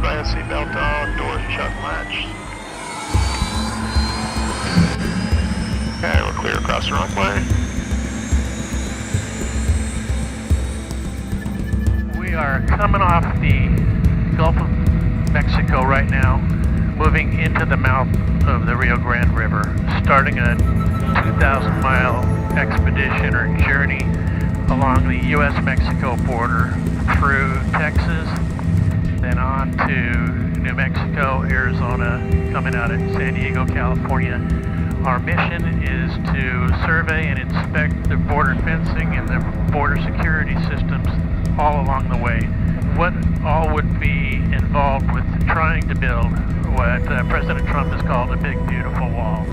Everybody has seatbelt on, doors shut and latched. Okay, we're clear across the runway. We are coming off the Gulf of Mexico right now, moving into the mouth of the Rio Grande River, starting a 2,000-mile expedition or journey along the U.S.-Mexico border through Texas, then on to New Mexico, Arizona, coming out of San Diego, California. Our mission is to survey and inspect the border fencing and the border security systems all along the way. What all would be involved with trying to build what President Trump has called a big, beautiful wall.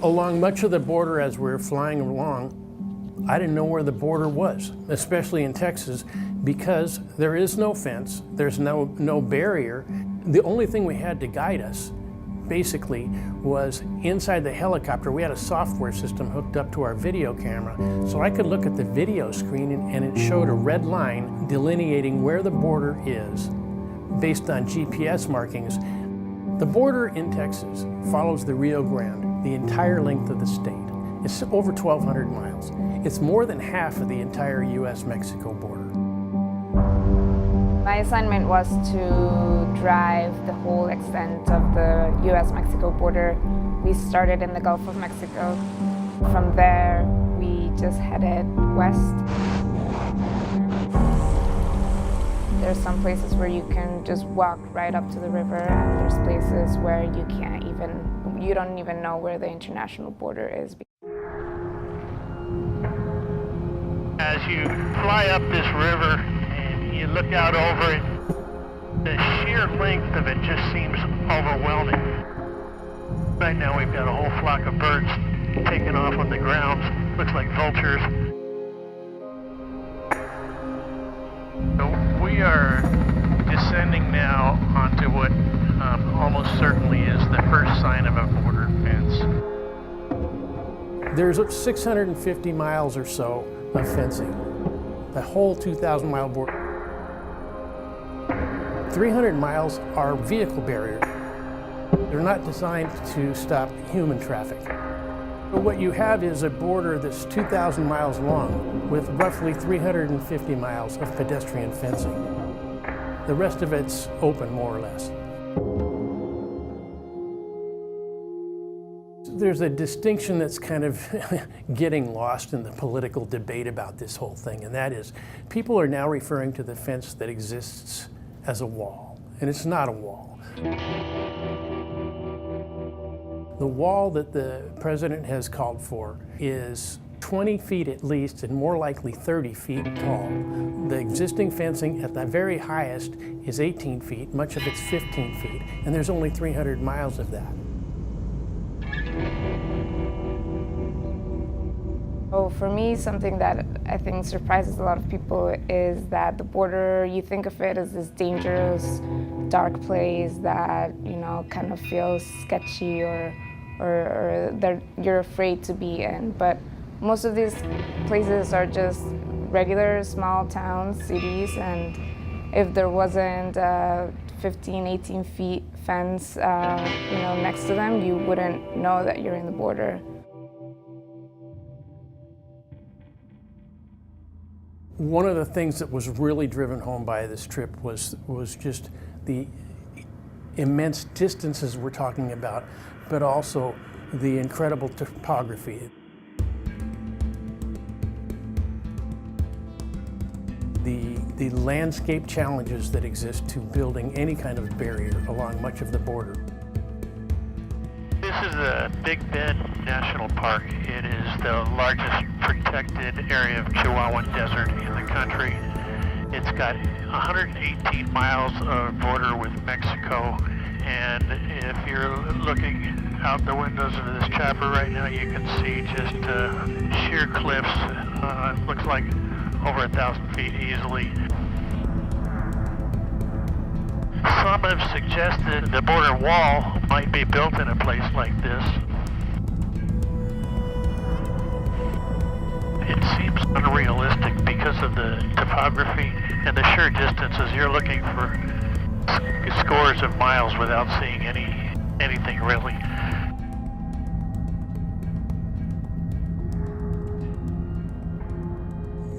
Along much of the border as we were flying along, I didn't know where the border was, especially in Texas, because there is no fence, there's no barrier. The only thing we had to guide us, basically, was inside the helicopter. We had a software system hooked up to our video camera, so I could look at the video screen and it showed a red line delineating where the border is based on GPS markings. The border in Texas follows the Rio Grande the entire length of the state. It's over 1,200 miles. It's more than half of the entire U.S.-Mexico border. My assignment was to drive the whole extent of the U.S.-Mexico border. We started in the Gulf of Mexico. From there, we just headed west. There's some places where you can just walk right up to the river, and there's places where you don't even know where the international border is. As you fly up this river and you look out over it, the sheer length of it just seems overwhelming. Right now we've got a whole flock of birds taking off on the ground. Looks like vultures. So we are descending now onto what almost certainly is the first sign of a border fence. There's 650 miles or so of fencing, the whole 2,000-mile border. 300 miles are vehicle barriers. They're not designed to stop human traffic. But what you have is a border that's 2,000 miles long with roughly 350 miles of pedestrian fencing. The rest of it's open, more or less. There's a distinction that's kind of getting lost in the political debate about this whole thing, and that is people are now referring to the fence that exists as a wall, and it's not a wall. The wall that the president has called for is 20 feet at least, and more likely 30 feet tall. The existing fencing at the very highest is 18 feet, much of it's 15 feet, and there's only 300 miles of that. So for me, something that I think surprises a lot of people is that the border, you think of it as this dangerous, dark place that, kind of feels sketchy or that you're afraid to be in. But most of these places are just regular small towns, cities, and if there wasn't a 15, 18 feet fence, next to them, you wouldn't know that you're in the border. One of the things that was really driven home by this trip was just the immense distances we're talking about, but also the incredible topography. The landscape challenges that exist to building any kind of barrier along much of the border. This is the Big Bend National Park. It is the largest protected area of Chihuahuan Desert in the country. It's got 118 miles of border with Mexico, and if you're looking out the windows of this chopper right now, you can see just sheer cliffs. It looks like over 1,000 feet easily. Some have suggested the border wall might be built in a place like this. It seems unrealistic because of the topography and the sheer distances. You're looking for scores of miles without seeing anything really.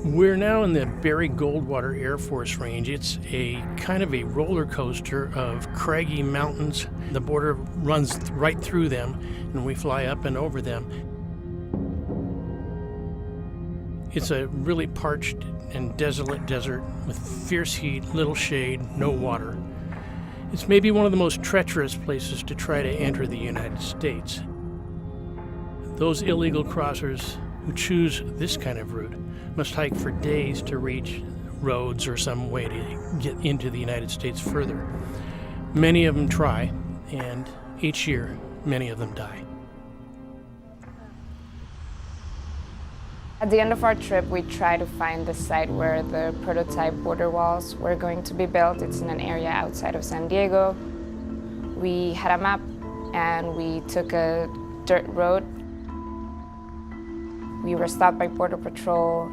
We're now in the Barry Goldwater Air Force Range. It's a kind of a roller coaster of craggy mountains. The border runs right through them, and we fly up and over them. It's a really parched and desolate desert with fierce heat, little shade, no water. It's maybe one of the most treacherous places to try to enter the United States. Those illegal crossers who choose this kind of route must hike for days to reach roads or some way to get into the United States further. Many of them try, and each year, many of them die. At the end of our trip, we try to find the site where the prototype border walls were going to be built. It's in an area outside of San Diego. We had a map, and we took a dirt road. We were stopped by Border Patrol.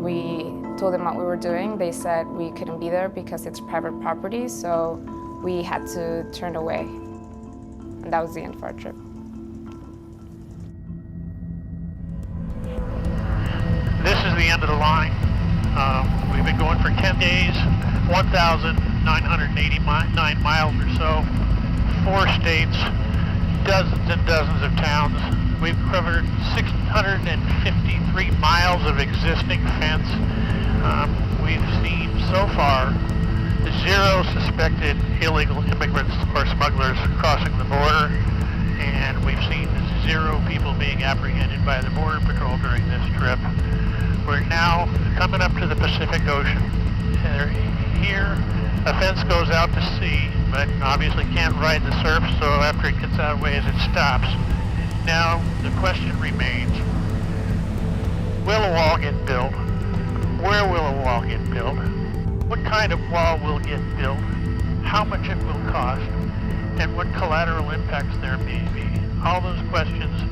We told them what we were doing. They said we couldn't be there because it's private property, so we had to turn away. And that was the end of our trip. This is the end of the line. We've been going for 10 days, 1,989 miles or so, 4 states, dozens and dozens of towns. We've covered 653 miles of existing fence. We've seen so far 0 suspected illegal immigrants or smugglers crossing the border, and we've seen 0 people being apprehended by the Border Patrol during this trip. We're now coming up to the Pacific Ocean. Here, a fence goes out to sea, but obviously can't ride the surf, so after it gets out of ways, it stops. Now, the question remains, will a wall get built? Where will a wall get built? What kind of wall will get built? How much it will cost? And what collateral impacts there may be? All those questions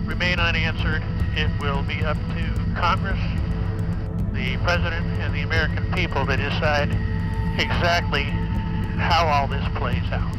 remain unanswered. It will be up to Congress, the President, and the American people to decide exactly how all this plays out.